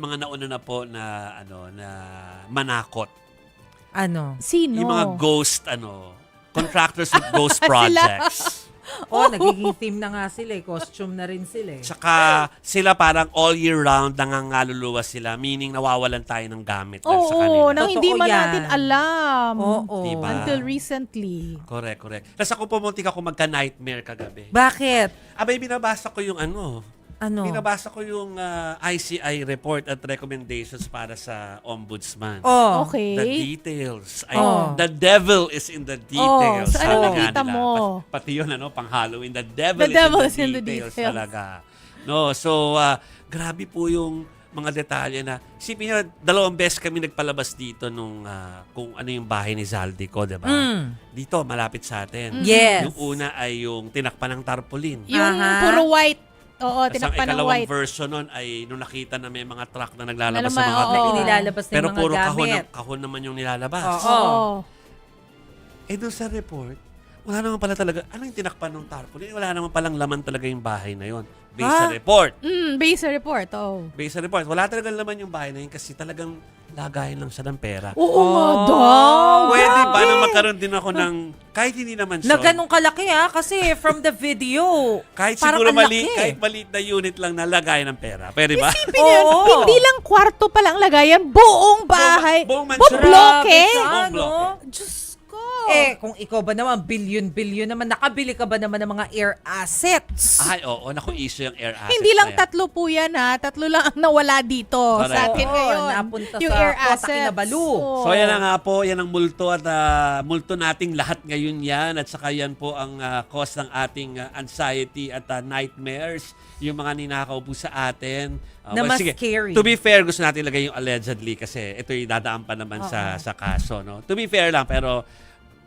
mga nauna na po na na manakot. Ano? Sino? Yung mga ghost contractors with ghost projects. Nagiging theme na nga sila eh. Costume na rin sila eh. Tsaka sila parang all year round nangangaluluwa sila, meaning nawawalan tayo ng gamit dahil sa kanila. Oo, nang hindi Totoo man yan. natin alam. Oo. Diba? Until recently. Correct. Tapos ako pumuntik ako magka-nightmare kagabi. Bakit? Abay, binabasa ko yung Ano? binabasa ko yung ICI report at recommendations para sa ombudsman. Oh. Okay. The details. Oh. The devil is in the details. so ano Sabi nga nakita nila. mo? Pati yun, pang Halloween. The devil, devil is in the details talaga. No, so, grabe po yung mga detalye na, isipin nyo, 2 beses kami nagpalabas dito nung kung ano yung bahay ni Zaldico, diba? Dito, malapit sa atin. Yes. Yung una ay yung tinakpan ng tarpaulin. Yung Aha. puro white. Oo, Tapos ang tinakpan ng ikalawang white. version nun ay nung nakita na may mga truck na naglalabas sa Nalaman, mga oo. Na inilalabas ng pero mga puro gamit. kahon naman yung nilalabas. Oo. Oo. Doon sa report, wala naman pala talaga, ano yung tinakpan ng tarpaulin? Wala naman palang laman talaga yung bahay na yon. Based sa report. Based sa report, oh. Based sa report. Wala talaga laman yung bahay na yun kasi talagang lagayan lang siya ng pera. Oo nga daw. Pwede ba na magkaroon din ako ng, kahit hindi naman Na siya, ganun kalaki kasi from the video. kahit parang siguro ang mali, laki. kahit maliit na unit lang na lagayan ng pera. Pwede ba? Isipin nyo yun, Oo. hindi lang kwarto pa lang lagayan, buong bahay. buong Buong mansyon. bloke. Grabe siya, Buong no? bloke. Diyos ko. Kung ikaw ba naman, billion-billion naman, nakabili ka ba naman ng mga air assets? Ay, oo, naku, issue yung air assets Hindi lang na yan. 3 po yan ha. 3 lang ang nawala dito Correct. sa atin Oo, ngayon. napunta yung sa air Kota assets. Kinabalu. Oo. So yan na nga po, yan ang multo at multo nating lahat ngayon yan at saka yan po ang cause ng ating anxiety at nightmares, yung mga ninakaw po sa atin. Na mas scary. To be fair, gusto natin ilagay yung allegedly kasi ito yung dadaan pa naman sa kaso. No? To be fair lang, pero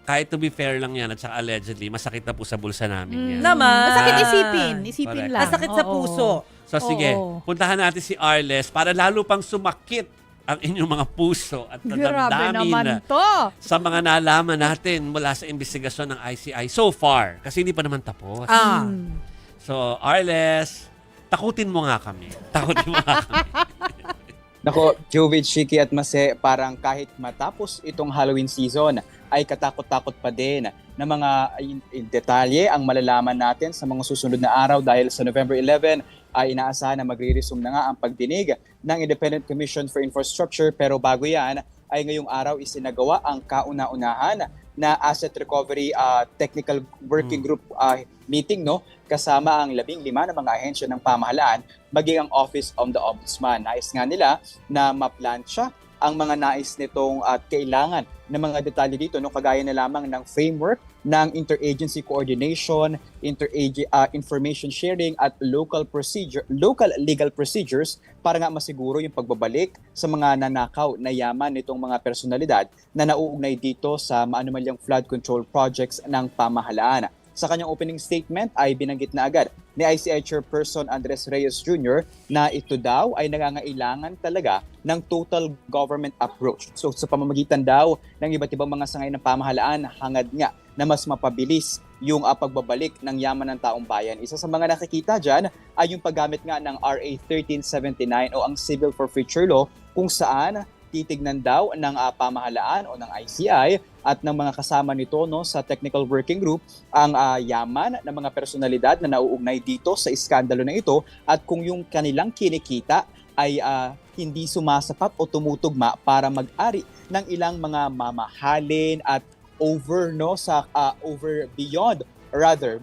kahit to be fair lang yan at saka allegedly, masakit na po sa bulsa namin yan. Naman. Masakit isipin. Isipin Correct. lang. Masakit sa Oo. puso. So sige, Oo. puntahan natin si Arles para lalo pang sumakit ang inyong mga puso at Grabe nadamdamin naman na to. sa mga nalaman natin mula sa investigasyon ng ICI so far. Kasi hindi pa naman tapos. So, Arles, takutin mo nga kami. Takutin mo nga kami. Nako, Jovid, Shiki at Mase, parang kahit matapos itong Halloween season, ay katakot-takot pa din na mga detalye ang malalaman natin sa mga susunod na araw dahil sa November 11 ay inaasahan na magre-resume na nga ang pagdinig ng Independent Commission for Infrastructure, pero bago yan ay ngayong araw isinagawa ang kauna-unahan na Asset Recovery Technical Working Group meeting, no, kasama ang 15 na mga ahensya ng pamahalaan maging ang Office of the Ombudsman. Nais nga nila na maplansya ang mga nais nitong kailangan ng mga detalye dito, no, kagaya na lamang ng framework ng interagency coordination, information sharing at local legal procedures para nga masiguro yung pagbabalik sa mga nanakaw na yaman nitong mga personalidad na nauugnay dito sa maanumalyang flood control projects ng pamahalaan. Sa kanyang opening statement ay binanggit na agad ni ICI Chairperson Andres Reyes Jr. na ito daw ay nangangailangan talaga ng total government approach. So sa pamamagitan daw ng iba't ibang mga sangay ng pamahalaan, hangad nga na mas mapabilis yung pagbabalik ng yaman ng taong bayan. Isa sa mga nakikita dyan ay yung paggamit nga ng RA 1379 o ang Civil Forfeiture Law kung saan titignan daw ng pamahalaan o ng ICI at ng mga kasama nito, no, sa technical working group ang yaman ng mga personalidad na nauugnay dito sa iskandalo na ito at kung yung kanilang kinikita ay hindi sumasapat o tumutugma para mag-ari ng ilang mga mamahalin at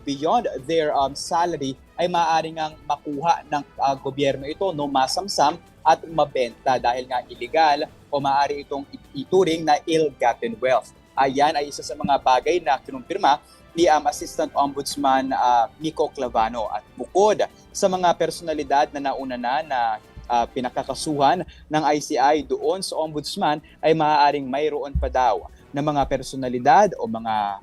beyond their salary ay maaaring ang makuha ng gobyerno ito, no, masamsam at mabenta dahil nga illegal o maaari itong ituring na ill-gotten wealth. Ayan ay isa sa mga bagay na kinumpirma ni Assistant Ombudsman Miko Clavano. At bukod sa mga personalidad na nauna na pinakakasuhan ng ICI doon sa Ombudsman, ay maaaring mayroon pa daw na mga personalidad o mga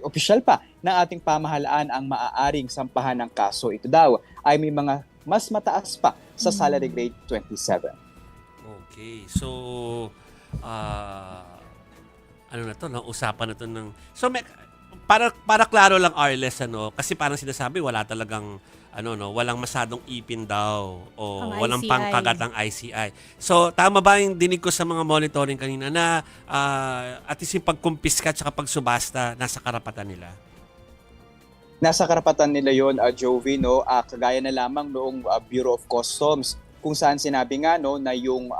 opisyal pa ng ating pamahalaan ang maaaring sampahan ng kaso. Ito daw ay may mga mas mataas pa sa salary grade 27. Okay. So, ano na to? Usapan na to ng... So, para klaro lang, Arles, kasi parang sinasabi wala talagang walang masadong ipin daw o Ang walang ICI. pangkagat ang ICI. So tama ba yung dinig ko sa mga monitoring kanina na at least yung pagkumpiska at pagsubasta nasa karapatan nila? Nasa karapatan nila yon, Jovi, no? Kagaya na lamang noong Bureau of Customs kung saan sinabi nga no na yung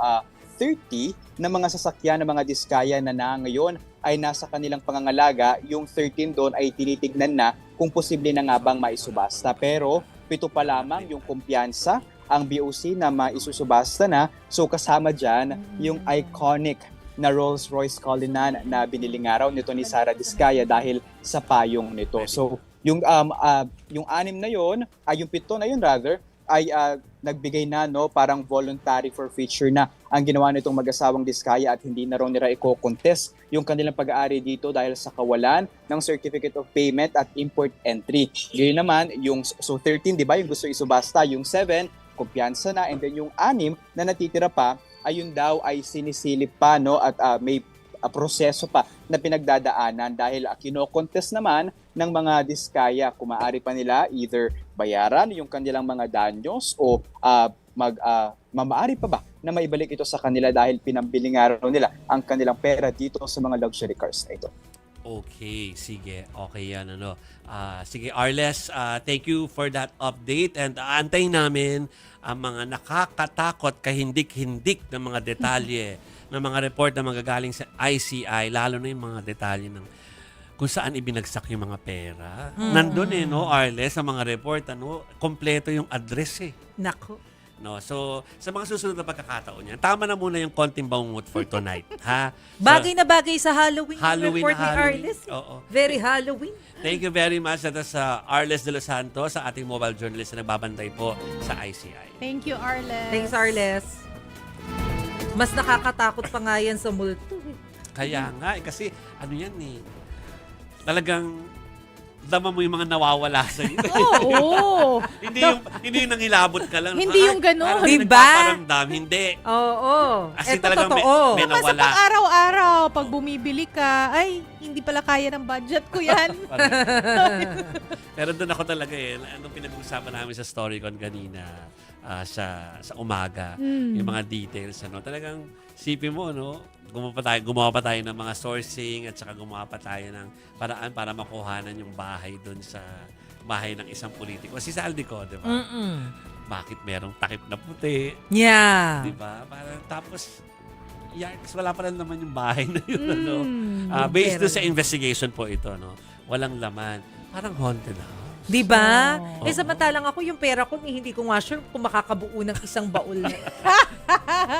30 na mga sasakyan ng mga diskaya na ngayon ay nasa kanilang pangangalaga, yung 13 doon ay tinitignan na kung posible na nga bang maisubasta. Pero 7 pa lamang yung kumpiyansa ang BOC na maisusubasta na. So kasama dyan yung iconic na Rolls-Royce Cullinan na binili nga raw nito ni Sara Diskaya dahil sa payong nito. So yung 6 na yon, yung 7 na yun rather, ay nagbigay na parang voluntary forfeiture na ang ginawa nitong mag-asawang Diskaya at hindi na raw nila i-contest yung kanilang pag-aari dito dahil sa kawalan ng certificate of payment at import entry. Ngayon naman, yung 13, di ba, yung gusto isubasta, yung 7, kumpiyansa na, and then yung 6 na natitira pa, ayun daw ay sinisilip pa at may proseso pa na pinagdadaanan dahil kino-contest naman ng mga Diskaya kung maaari pa nila either bayaran yung kanilang mga danyos o maaari pa ba na maibalik ito sa kanila dahil pinambili nga raw nila ang kanilang pera dito sa mga luxury cars na ito. Okay, sige. Okay yan, sige, Arles, thank you for that update and aantayin namin ang mga nakakatakot, kahindik-hindik na mga detalye ng mga report na magagaling sa ICI, lalo na yung mga detalye ng kung saan ibinagsak yung mga pera. Nandun Arles, sa mga report, kompleto yung address Nako. So, sa mga susunod na pagkakataon yan, tama na muna yung konting bangungot for tonight, ha? Bagay na bagay sa Halloween, Halloween yung report na ni Halloween. Arles. Oo. Very Halloween. Thank you very much. That is Arles de los Santos, sa ating mobile journalist na nagbabantay po sa ICI. Thank you, Arlen. Thanks, Arles. Mas nakakatakot pa nga yan sa multo. Kaya nga, kasi yan talagang dama mo yung mga nawawala sa iyo. Oo. hindi yung nangilabot ka lang. Hindi yung ganun. Parang Diba? nagpaparamdam. Hindi. Oo. As in Eto talagang totoo. may Basta nawala. pag araw-araw, pag bumibili ka, ay, hindi pala kaya ng budget ko yan. Pero doon ako talaga anong pinag-uusapan namin sa StoryCon kanina sa umaga, yung mga details, talagang sipin mo, gumawa pa tayo ng mga sourcing at saka gumawa pa tayo ng paraan para makuhanan yung bahay doon sa bahay ng isang politiko. Si Saldico, di ba? Bakit merong takip na puti? Yeah. Di ba? Tapos, wala pa rin naman yung bahay na yun. Based doon sa investigation po ito, walang laman. Parang haunted house. Di ba? Oo. Samantalang ako yung pera ko, hindi ko nga sure kung makakabuo ng isang baul.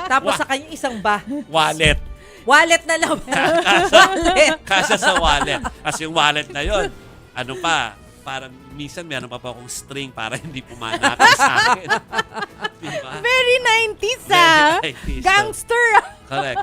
Tapos sa kanya isang Wallet. wallet na lang. Wallet. Kasya sa wallet. Kasi yung wallet na yon, parang minsan meron pa akong string para hindi pumanakot sa akin. Diba? Very 90s, Very 90s. Gangster. Correct.